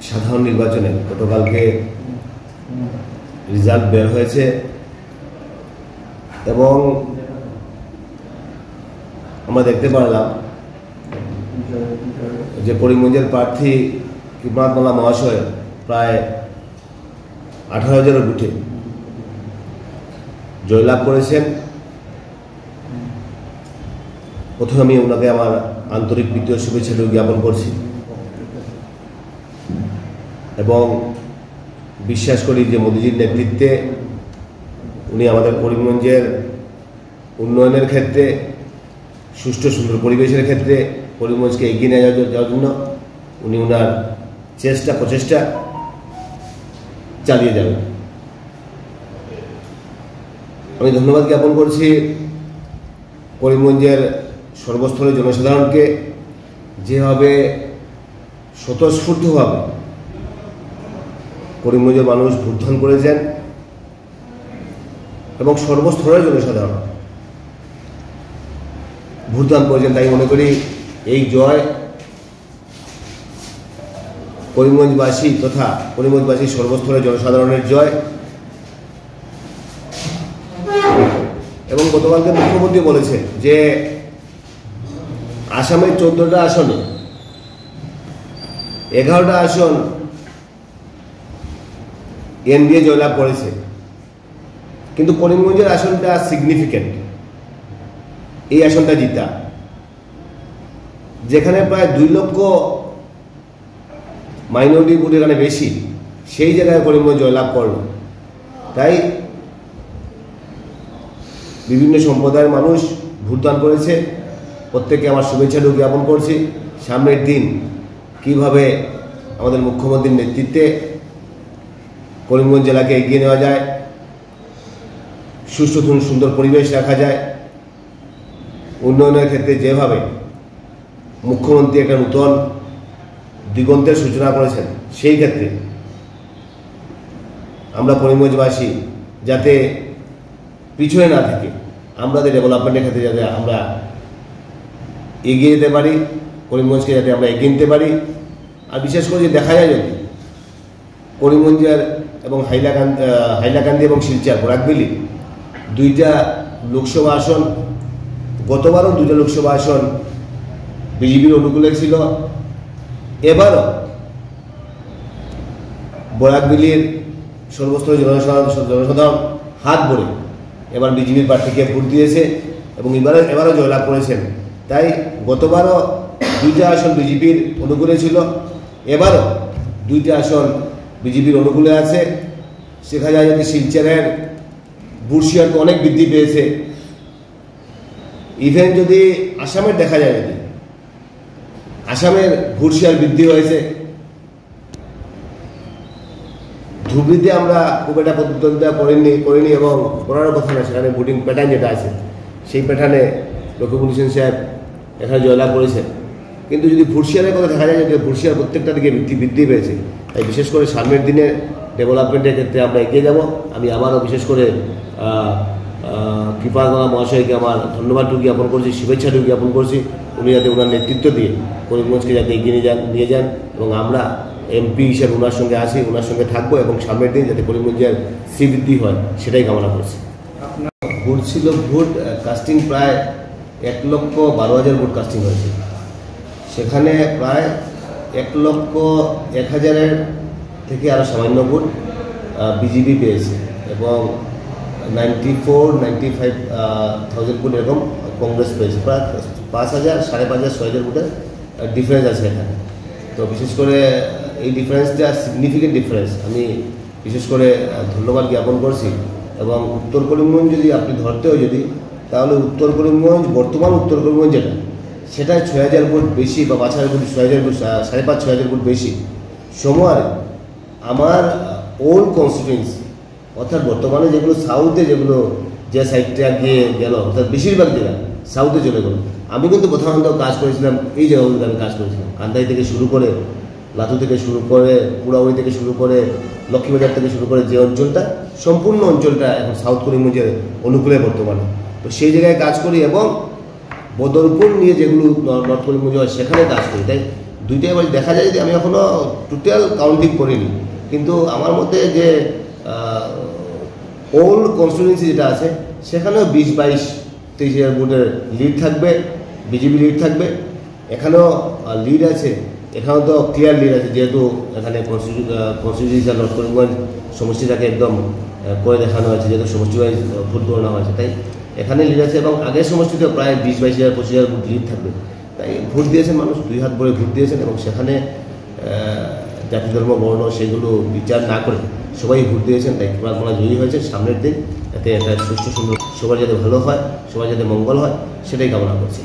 সাধারণ নির্বাচনে গতকালকে রেজাল্ট বের হয়েছে এবং আমরা দেখতে পারলাম যে করিমগঞ্জের প্রার্থী কিবরাত মোল্লা মহাশয় প্রায় 18,000 বুথে জয়লাভ করেছেন। প্রথমে আমি ওনাকে আমার আন্তরিক প্রীতীয় শুভেচ্ছা জ্ঞাপন করছি এবং বিশ্বাস করি যে মোদিজির নেতৃত্বে উনি আমাদের করিমগঞ্জের উন্নয়নের ক্ষেত্রে, সুষ্ঠু সুন্দর পরিবেশের ক্ষেত্রে করিমগঞ্জকে এগিয়ে নিয়ে যাওয়ার জন্য উনি ওনার প্রচেষ্টা চালিয়ে যাবেন। আমি ধন্যবাদ জ্ঞাপন করছি করিমগঞ্জের সর্বস্তরের জনসাধারণকে, যেভাবে স্বতঃস্ফূর্তভাবে করিমগঞ্জের মানুষ ভোটদান করেছেন এবং সর্বস্তরের জনসাধারণ ভোটদান করেছেন। তাই মনে করি এই জয় করিমগঞ্জবাসী তথা করিমগঞ্জবাসী সর্বস্তরের জনসাধারণের জয়। এবং গতকালকে মুখ্যমন্ত্রী বলেছে যে আসামের 14টা আসনে 11টা আসন এনডিএ জয়লাভ করেছে, কিন্তু করিমগঞ্জের আসনটা সিগনিফিক্যান্ট। এই আসনটা জিতা, যেখানে প্রায় 2 লক্ষ মাইনরিটি ভোট এখানে বেশি, সেই জায়গায় করিমগঞ্জ জয়লাভ করল। তাই বিভিন্ন সম্প্রদায়ের মানুষ ভোটদান করেছে, প্রত্যেককে আমার শুভেচ্ছা জ্ঞাপন করছি। সামনের দিন কিভাবে আমাদের মুখ্যমন্ত্রীর নেতৃত্বে করিমগঞ্জ জেলাকে এগিয়ে নেওয়া যায়, সুষ্ঠু সুন্দর পরিবেশ রাখা যায়, উন্নয়নের ক্ষেত্রে যেভাবে মুখ্যমন্ত্রী একটা নূতন দিগন্তের সূচনা করেছেন, সেই ক্ষেত্রে আমরা করিমগঞ্জবাসী যাতে পিছনে না থেকে আমাদের ডেভেলপমেন্টের ক্ষেত্রে যাতে আমরা এগিয়ে যেতে পারি, করিমগঞ্জকে যাতে আমরা এগিয়ে নিতে পারি। আর বিশেষ করে যে দেখা যায় যদি করিমগঞ্জের এবং হাইলাকান্দি এবং শিলচর বরাকবেলি 2টা লোকসভা আসন, গতবারও 2টা লোকসভা আসন বিজেপির অনুকূলে ছিল। এবারও বরাকবেলির সর্বস্তরের জনসাধারণ হাত ভরে এবার বিজেপির প্রার্থীকে ভোট দিয়েছে এবং এবারও জয়লাভ করেছেন। তাই গতবারও 2টা আসন বিজেপির অনুকূলে ছিল, এবারও 2টা আসন বিজেপির অনুকূলে আছে। সেখানে যায় যদি শিলচরের ভোট শেয়ার তো অনেক বৃদ্ধি পেয়েছে। ইভেন যদি আসামের দেখা যায়, যদি আসামের ভোট শেয়ার বৃদ্ধি হয়েছে। ধুবড়িতে আমরা খুব একটা প্রতিদ্বন্দ্বিতা করিনি এবং করারও কথা না, সেখানে ভোটিং প্যাটার্ন যেটা আছে সেই প্যাটার্নে রকিবুল হোসেন সাহেব এখানে জয়লাভ করেছেন। কিন্তু যদি ভোট শেয়ারের কথা দেখা যায়, যে ভোট শেয়ার প্রত্যেকটা দিকে বৃদ্ধি পেয়েছে। তাই বিশেষ করে সামনের দিনে ডেভেলপমেন্টের ক্ষেত্রে আমরা এগিয়ে যাব। আমি আবারও বিশেষ করে কিবরাত মোল্লা মহাশয়কে আমার ধন্যবাদ জ্ঞাপন করছি, শুভেচ্ছা জ্ঞাপন করছি। উনি যাতে ওনার নেতৃত্ব দিয়ে করিমগঞ্জকে যাতে এগিয়ে নিয়ে যান এবং আমরা এমপি হিসেবে ওনার সঙ্গে আসি, ওনার সঙ্গে থাকবো এবং সামনের দিন যাতে করিমগঞ্জের শ্রীবৃদ্ধি হয় সেটাই কামনা করছি। ভোট ছিল, ভোট কাস্টিং প্রায় 1,12,000 ভোট কাস্টিং হয়েছে। সেখানে প্রায় 1,01,000 থেকে আরও সামান্য ভোট বিজেপি পেয়েছে এবং 94-95,000 ভোট এরকম কংগ্রেস পেয়েছে। প্রায় 5,000, 5,500, 6,000 ভোটের ডিফারেন্স আছে এখানে। তো বিশেষ করে এই ডিফারেন্সটা সিগনিফিকেন্ট ডিফারেন্স। আমি বিশেষ করে ধন্যবাদ জ্ঞাপন করছি। এবং উত্তর করিমগঞ্জ যদি আপনি ধরতে হয় তাহলে উত্তর করিমগঞ্জ, বর্তমান উত্তর করিমগঞ্জ যেটা, সেটায় 6,000 ভোট বেশি বা 5,000 ভোট, 6,000 ভোট, 5,500-6,000 ভোট বেশি। সময় আমার ওল্ড কনস্টিটুয়েন্সি অর্থাৎ বর্তমানে যেগুলো সাউথে, যেগুলো যে সাইডটা গিয়ে গেল, অর্থাৎ বেশিরভাগ জায়গা সাউথে চলে গেল। আমি কিন্তু প্রধানত কাজ করেছিলাম এই জায়গাগুলোতে, আমি কাজ করেছিলাম কান্দাই থেকে শুরু করে, লাতু থেকে শুরু করে, পুরাউড়ি থেকে শুরু করে, লক্ষ্মীবাজার থেকে শুরু করে, যে অঞ্চলটা, সম্পূর্ণ অঞ্চলটা এখন সাউথ করিমগঞ্জের অনুকূলে বর্তমানে। তো সেই জায়গায় কাজ করি এবং বদরপুর নিয়ে যেগুলো নর্থ করিমগঞ্জ হয় সেখানে কাজ করি। তাই দুইটাই এবার দেখা যায় যে আমি এখনও টোটাল কাউন্টিং করিনি, কিন্তু আমার মতে যে ওল্ড কনস্টিটিউয়েন্সি যেটা আছে সেখানেও 20-22-23 ভোটের লিড থাকবে, বিজেপি লিড থাকবে। এখানেও লিড আছে, এখানেও তো ক্লিয়ার লিড আছে, যেহেতু এখানে কনস্টিটিউয়েন্সি নর্থ করিমগঞ্জ সমষ্টিটাকে একদম করে দেখানো হয়েছে, যেহেতু সমষ্টি ওয়াইজ ভোট গণনা হয়েছে, তাই এখানে লিড আছে। এবং আগের সমষ্টিতে প্রায় 20-22,000-25,000 ভোট লিড থাকবে। তাই ভোট দিয়েছেন মানুষ, 2 হাত ভরে ভোট দিয়েছেন, এবং সেখানে জাতি ধর্ম বর্ণ সেগুলো বিচার না করে সবাই ভোট দিয়েছেন। তাই কোনা জয়ী হয়েছে। সামনের দিন যাতে একটা সুষ্ঠু সুন্দর সবার যাতে ভালো হয়, সবার যাতে মঙ্গল হয়, সেটাই কামনা করছি।